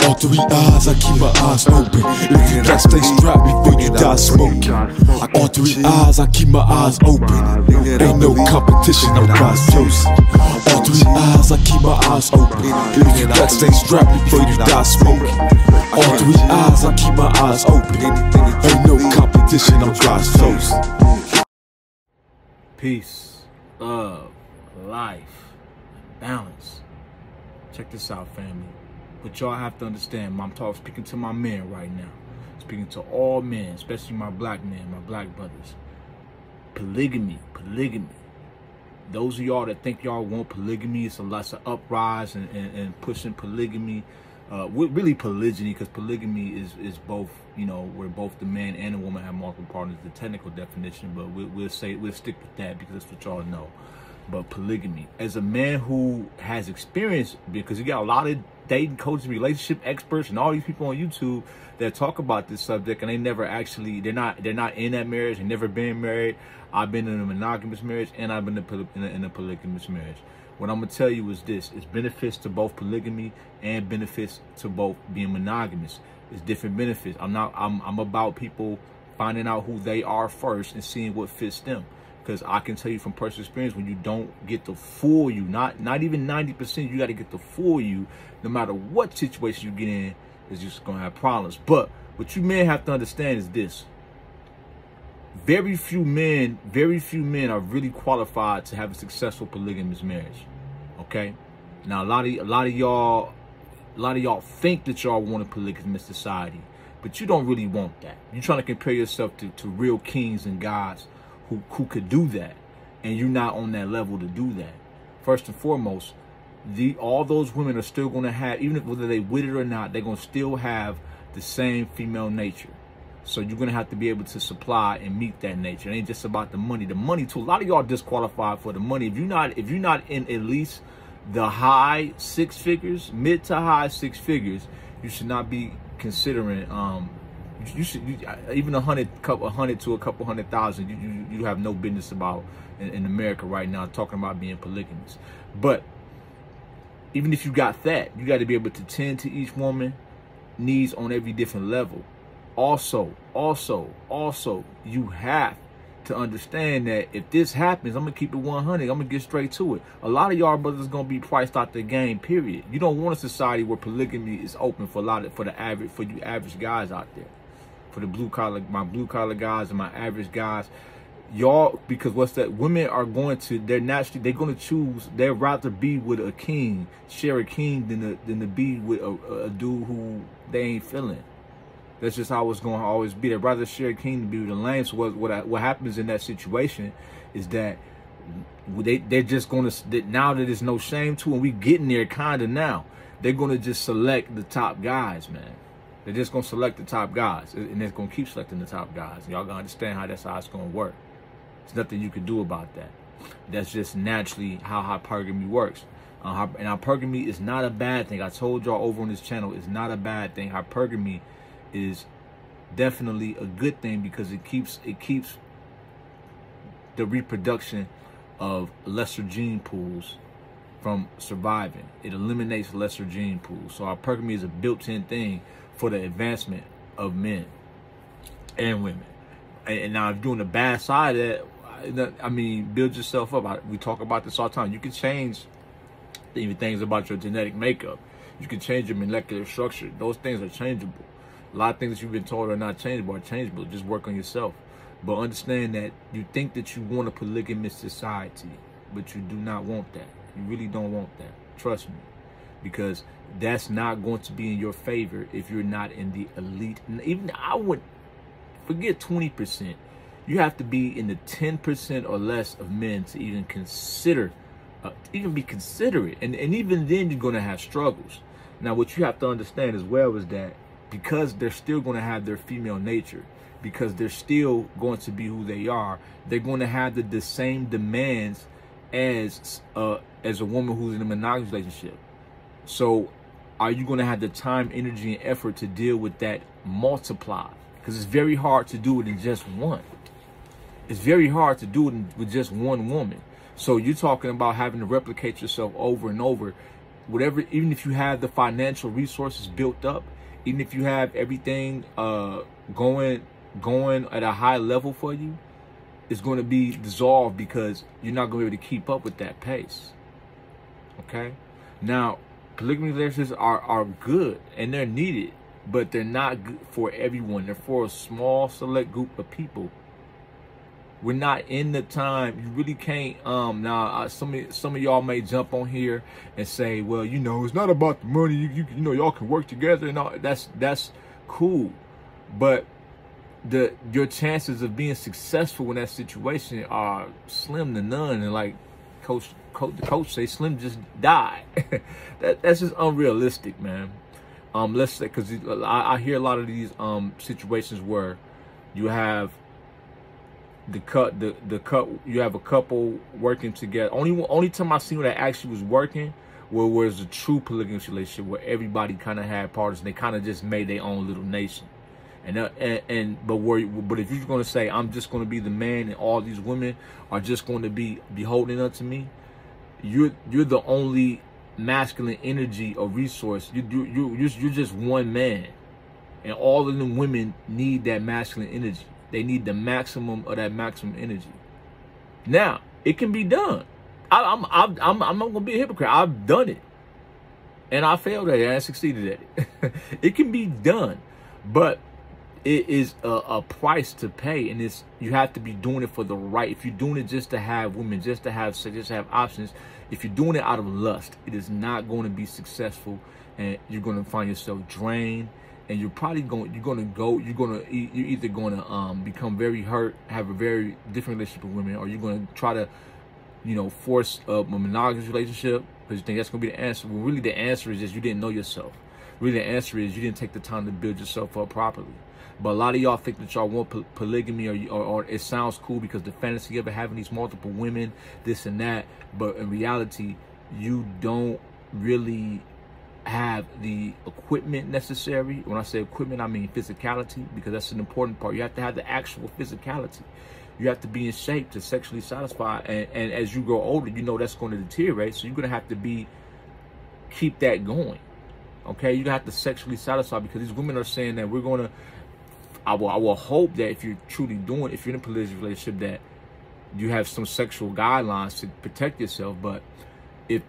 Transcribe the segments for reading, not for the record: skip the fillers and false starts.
All 3 eyes, I keep my eyes open. If you got, stay strapped before you die smoking. All 3 eyes, I keep my eyes open. Ain't no competition, I'm God's chosen. All 3 eyes, I keep my eyes open. If you got, stay strapped before you die smoking. All 3 eyes, I keep my eyes open. Ain't no competition, I'm God's chosen. Peace, love, life, balance. Check this out, family. But y'all have to understand, I'm speaking to my men right now. Speaking to all men, especially my black men, my black brothers. Polygamy. Those of y'all that think y'all want polygamy, it's a lots of uprise and pushing polygamy. Really polygyny, because polygamy is both, you know, where both the man and the woman have multiple partners, the technical definition, but we'll stick with that because that's what y'all know. But polygamy, as a man who has experience, because you got a lot of dating coaches, relationship experts, and all these people on YouTube that talk about this subject, and they never actually, they're not in that marriage, they've never been married. I've been in a monogamous marriage, and I've been in a polygamous marriage. What I'm gonna tell you is this: it's benefits to both polygamy and benefits to both being monogamous. It's different benefits. I'm about people finding out who they are first and seeing what fits them. Because I can tell you from personal experience, when you don't get the full you, not even 90%, you got to get the full you. No matter what situation you get in, is just gonna have problems. But what you men have to understand is this: very few men are really qualified to have a successful polygamous marriage. Okay, now a lot of y'all think that y'all want a polygamous society, but you don't really want that. You're trying to compare yourself to real kings and gods who could do that, and you're not on that level to do that. First and foremost, all those women are still going to have, even if whether they with it or not, they're going to still have the same female nature. So you're going to have to be able to supply and meet that nature. It ain't just about the money. The money too. A lot of y'all disqualified for the money. If you're not in at least the high 6 figures, mid to high 6 figures, you should not be considering you should even 100 to a couple 100,000. You have no business about in America right now talking about being polygamous. But even if you got that, you got to be able to tend to each woman needs on every different level. Also, you have to understand that if this happens, I'm gonna keep it 100. I'm gonna get straight to it. A lot of y'all brothers gonna be priced out the game. Period. You don't want a society where polygamy is open for you average guys out there. For the my blue collar guys and my average guys, y'all, because women are going to, they're going to choose, they'd rather be with a king, share a king than to be with a dude who they ain't feeling. That's just how it's going to always be. They'd rather share a king than be with a lame. So what happens in that situation is that they're just going to, now that there's no shame to, and we getting there kind of now, they're going to just select the top guys, man. They're just going to select the top guys, and they're going to keep selecting the top guys. Y'all going to understand how that's how it's going to work. There's nothing you can do about that. That's just naturally how hypergamy works. And hypergamy is not a bad thing. I told y'all over on this channel, it's not a bad thing. Hypergamy is definitely a good thing because it keeps the reproduction of lesser gene pools from surviving. It eliminates lesser gene pools. So hypergamy is a built-in thing for the advancement of men and women. And now if you're doing the bad side of that, I mean, build yourself up. We talk about this all the time. You can change even things about your genetic makeup. You can change your molecular structure. Those things are changeable. A lot of things that you've been told are not changeable are changeable. Just work on yourself. But understand that you think that you want a polygamous society, but you do not want that. You really don't want that. Trust me. Because that's not going to be in your favor if you're not in the elite. And even I would forget 20%. You have to be in the 10% or less of men to even consider, even be considerate. And even then you're going to have struggles. Now, what you have to understand as well is that because they're still going to have their female nature, because they're still going to be who they are, they're going to have the same demands as a woman who's in a monogamous relationship. So are you going to have the time, energy, and effort to deal with that multiply? Because it's very hard to do it in just one. It's very hard to do it with just one woman. So you're talking about having to replicate yourself over and over. Whatever, even if you have the financial resources built up, even if you have everything going at a high level for you, it's going to be dissolved because you're not going to be able to keep up with that pace. Okay? Now, polygamy relationships are good and they're needed, but they're not good for everyone. They're for a small select group of people. We're not in the time. You really can't. Now, some of y'all may jump on here and say, well, you know, it's not about the money. You know, y'all can work together and all. That's cool, but your chances of being successful in that situation are slim to none. And like the coach say, slim just die. That's just unrealistic, man. Let's say, because I hear a lot of these situations where you have you have a couple working together. Only time I seen that actually was working was a true polygamous relationship where everybody kind of had partners and they kind of just made their own little nation. But if you're going to say I'm just going to be the man and all these women are just going to be beholden unto me, you're the only masculine energy or resource. You're just one man, and all of them women need that masculine energy. They need the maximum of that maximum energy. Now it can be done. I'm not going to be a hypocrite. I've done it, and I failed at it, and I succeeded at it. It can be done, but it is a price to pay, and you have to be doing it for the right. If you're doing it just to have women, just to have sex, just to have options, if you're doing it out of lust, it is not going to be successful, and you're going to find yourself drained, and you're either going to become very hurt, have a very different relationship with women, or you're going to try to, you know, force a monogamous relationship because you think that's going to be the answer. Well, really, the answer is just you didn't know yourself. Really, the answer is you didn't take the time to build yourself up properly. But a lot of y'all think that y'all want polygamy or it sounds cool because the fantasy of it having these multiple women, this and that. But in reality, you don't really have the equipment necessary. When I say equipment, I mean physicality, because that's an important part. You have to have the actual physicality. You have to be in shape to sexually satisfy. And as you grow older, you know that's going to deteriorate. So you're going to have to keep that going. Okay, you have to sexually satisfy, because these women are saying that we're going to, I will hope that if you're truly if you're in a polygamous relationship, that you have some sexual guidelines to protect yourself. But if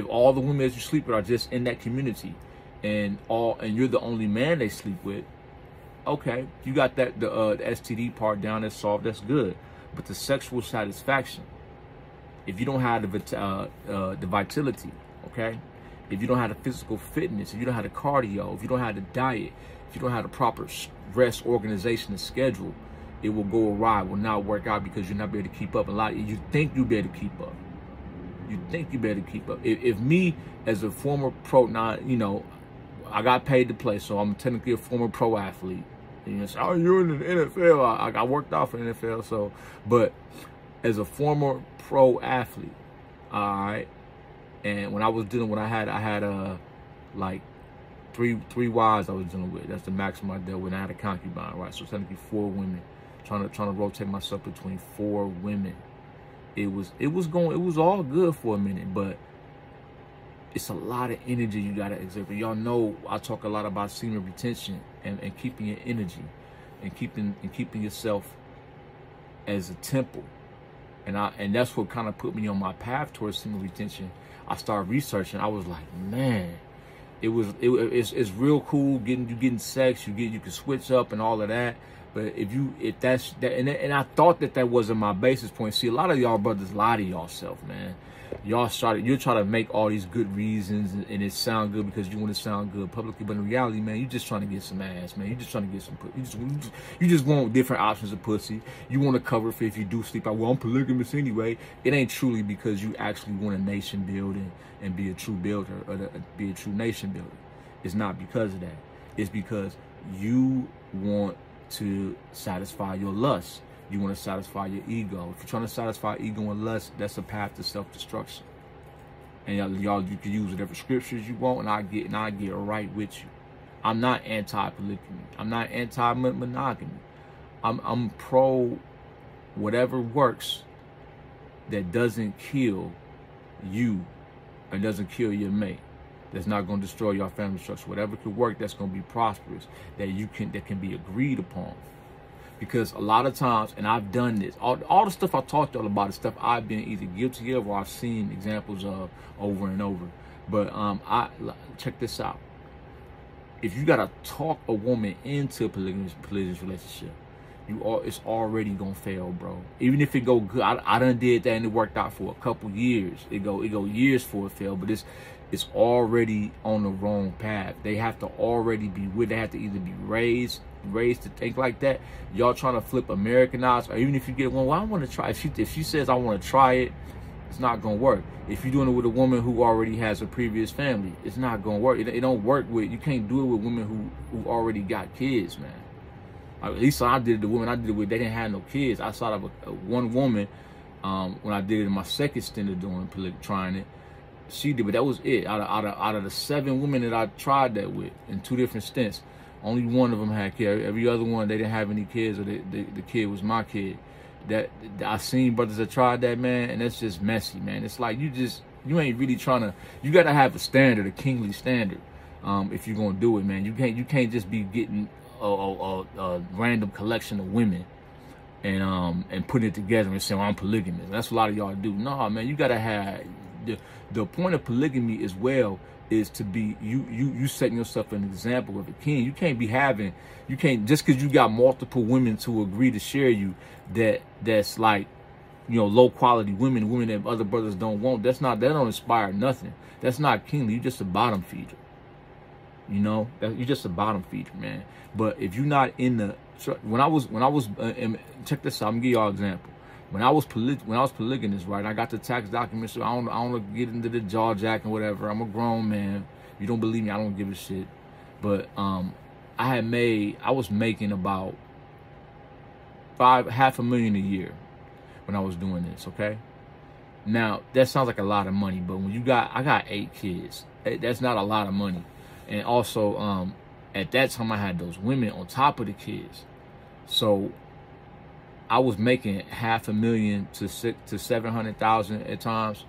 all the women that you sleep with are just in that community, and you're the only man they sleep with, okay, you got the STD part down, that's solved, that's good. But the sexual satisfaction, if you don't have the vitality, okay, if you don't have the physical fitness, if you don't have the cardio, if you don't have the diet, if you don't have the proper rest, organization, and schedule, it will go awry, will not work out, because you're not able to keep up. You think you'll be able to keep up. You think you better keep up. If me, as a former pro, now, you know, I got paid to play, so I'm technically a former pro athlete. And you say, oh, you're in the NFL. I worked out for the NFL. So, but as a former pro athlete, all right, and when I was dealing with, I had like three wives I was dealing with. That's the maximum I dealt with. And I had a concubine, right? So technically 4 women. Trying to rotate myself between 4 women. It was all good for a minute, but it's a lot of energy you gotta exert. Y'all know I talk a lot about semen retention and keeping your energy and keeping yourself as a temple. And that's what kind of put me on my path towards semen retention. I started researching. I was like, man, it's real cool getting sex. You can switch up and all of that. But if that's that, and I thought that wasn't my basis point. See, a lot of y'all brothers lie to y'allself, man. You're trying to make all these good reasons and it sound good because you want to sound good publicly, but in reality, man, you're just trying to get some ass, man. You're just trying to get some pussy. You just want different options of pussy. You want to cover for if you do sleep out. Well, I'm polygamous anyway. It ain't truly because you actually want a nation building and be a true builder or be a true nation builder. It's not because of that. It's because you want to satisfy your lust. You want to satisfy your ego. If you're trying to satisfy ego and lust, that's a path to self-destruction. And y'all, you can use whatever scriptures you want, and I get right with you. I'm not anti-polygamy. I'm not anti-monogamy. I'm pro whatever works that doesn't kill you and doesn't kill your mate. That's not going to destroy your family structure. Whatever could work, that's going to be prosperous, that can be agreed upon. Because a lot of times, and I've done this, all the stuff I talked to y'all about is stuff I've been either guilty of or I've seen examples of over and over. But check this out. If you gotta talk a woman into a polygamous relationship, it's already gonna fail, bro. Even if it go good, I done did that and it worked out for a couple years. It go years for it fail, but it's already on the wrong path. They have to already be with. They have to either be raised to think like that. Y'all trying to flip Americanized, or even if you get one, well, I want to try. If she says I want to try it, it's not gonna work. If you're doing it with a woman who already has a previous family, it's not gonna work. It don't work with. You can't do it with women who already got kids, man. At least I did it. The women I did it with, they didn't have no kids. I saw one woman when I did it in my second stint of trying it. She did, but that was it. Out of the 7 women that I tried that with in 2 different stints, only one of them had kids. Every other one, they didn't have any kids, or the kid was my kid. That I seen brothers that tried that, man, and that's just messy, man. It's like you ain't really trying to. You gotta have a standard, a kingly standard, if you're gonna do it, man. You can't just be getting a random collection of women and putting it together and saying, well, I'm polygamous. That's what a lot of y'all do. No, man, you gotta have the point of polygamy as well is to be you setting yourself an example of a king. You can't just because you got multiple women to agree to share you, that's like, you know, low quality women that other brothers don't want. That don't inspire nothing. That's not kingly. You're just a bottom feeder. You know, you're just a bottom feeder, man. But if you're not in the when I was check this out. I'm gonna give y'all an example. When I was polygamous, right, I got the tax documents. So I don't get into the jaw jack and whatever. I'm a grown man. If you don't believe me, I don't give a shit. But I was making about $500,000 a year when I was doing this. Okay, now that sounds like a lot of money, but when I got 8 kids, that's not a lot of money. And also, at that time, I had those women on top of the kids, so I was making $500,000 to $700,000 at times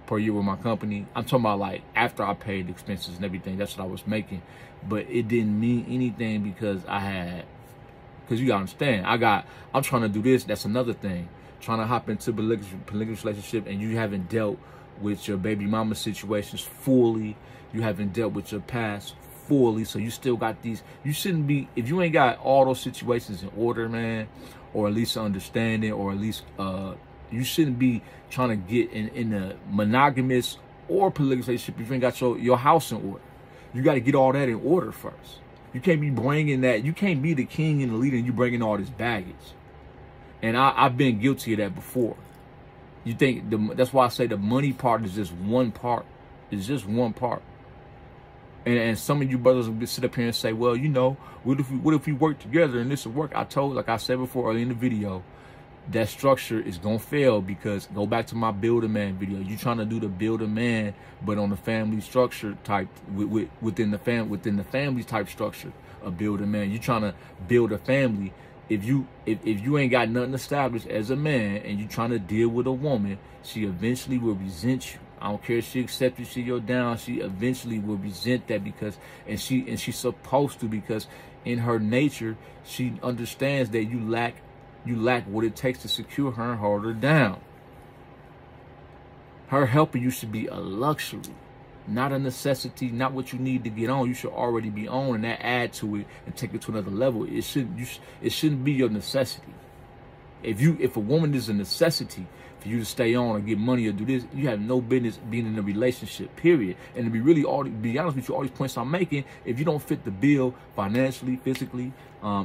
per year with my company. I'm talking about like after I paid expenses and everything. That's what I was making, but it didn't mean anything because you gotta understand. I'm trying to do this. That's another thing. Trying to hop into polygamous relationship and you haven't dealt with your baby mama situations fully. You haven't dealt with your past fully, so you still got these. You shouldn't be, if you ain't got all those situations in order, man, or at least understanding, or at least you shouldn't be trying to get in a monogamous or polygamous relationship if you ain't got your house in order. You got to get all that in order first. You can't be bringing that. You can't be the king and the leader and you bringing all this baggage. And I've been guilty of that before. You think that's why I say the money part is just one part. It's just one part. And some of you brothers will sit up here and say, well, you know, what if we work together and this will work? Like I said before earlier in the video, that structure is going to fail because go back to my build a man video. You trying to do the build a man, but on the family structure type, within the family type structure of build a man. You trying to build a family. If you ain't got nothing established as a man and you trying to deal with a woman, she eventually will resent you. I don't care if she accepts you, she you're down. She eventually will resent that and she's supposed to, because in her nature she understands that you lack what it takes to secure her and hold her down. Her helping you should be a luxury, not a necessity, not what you need to get on. You should already be on, and that add to it and take it to another level. It shouldn't be your necessity. If a woman is a necessity for you to stay on or get money or do this, you have no business being in a relationship, period. And to be honest with you, all these points I'm making, if you don't fit the bill financially, physically,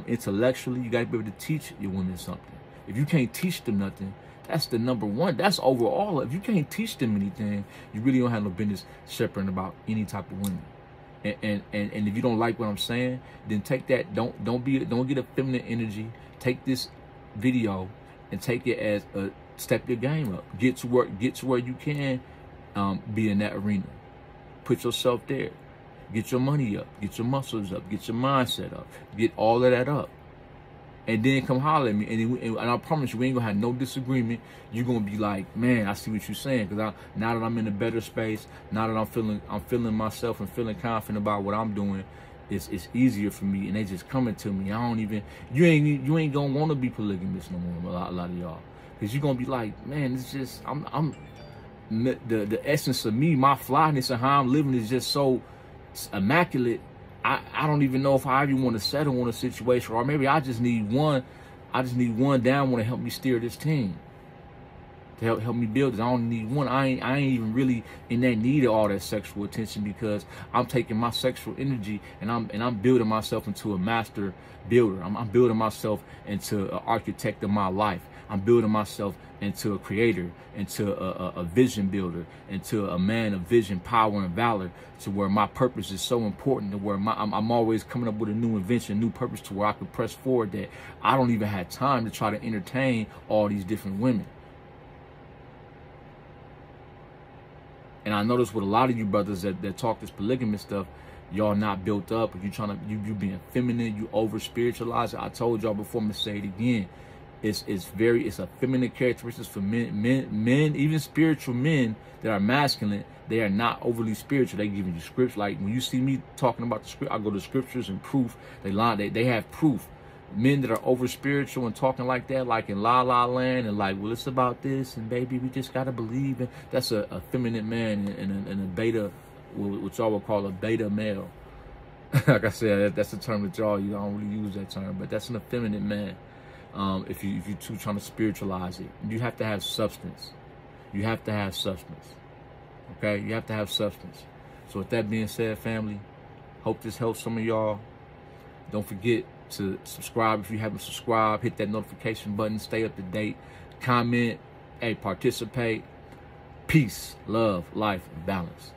intellectually, you got to be able to teach your women something. If you can't teach them nothing, that's the number one. That's overall. If you can't teach them anything, you really don't have no business shepherding about any type of women. And if you don't like what I'm saying, then take that. Don't get a feminine energy. Take this video and take it as a step your game up. Get to where you can be in that arena. Put yourself there. Get your money up. Get your muscles up. Get your mindset up. Get all of that up. and then come holler at me, and I promise you, we ain't gonna have no disagreement. You're gonna be like, man, I see what you're saying, because now that I'm in a better space, now that I'm feeling myself and feeling confident about what I'm doing, it's easier for me, and they just coming to me. I don't even, you ain't gonna want to be polygamous no more. A lot of y'all, because you're gonna be like, man, it's just I'm the essence of me, my flyness and how I'm living is just so immaculate. I don't even know if I even want to settle on a situation, or maybe I just need one down one to help me steer this team, to help me build this. I don't need one. I ain't even really in that need of all that sexual attention, because I'm taking my sexual energy and I'm building myself into a master builder. I'm building myself into an architect of my life. I'm building myself into a creator, into a vision builder, into a man of vision, power, and valor, to where my purpose is so important, to where I'm always coming up with a new invention, new purpose, to where I can press forward, that I don't even have time to try to entertain all these different women. And I notice with a lot of you brothers that talk this polygamous stuff, y'all not built up, or you being feminine, you over spiritualize it. I told y'all before, I'm gonna say it again. It's a feminine characteristics for men, even spiritual men that are masculine. They are not overly spiritual. They giving you scripts. Like when you see me talking about the script, I go to scriptures and proof. They have proof. Men that are over spiritual and talking like that, like in La La Land, and like, well, it's about this, and baby, we just gotta believe in. That's a feminine man and a beta, which y'all would call a beta male. Like I said, that's a term that y'all, you don't really use that term, but that's an effeminate man. If you're too trying to spiritualize it, you have to have substance. You have to have substance. Okay, you have to have substance. So with that being said, family, hope this helps some of y'all. Don't forget to subscribe if you haven't subscribed. Hit that notification button. Stay up to date. Comment. Hey, participate. Peace, love, life, and balance.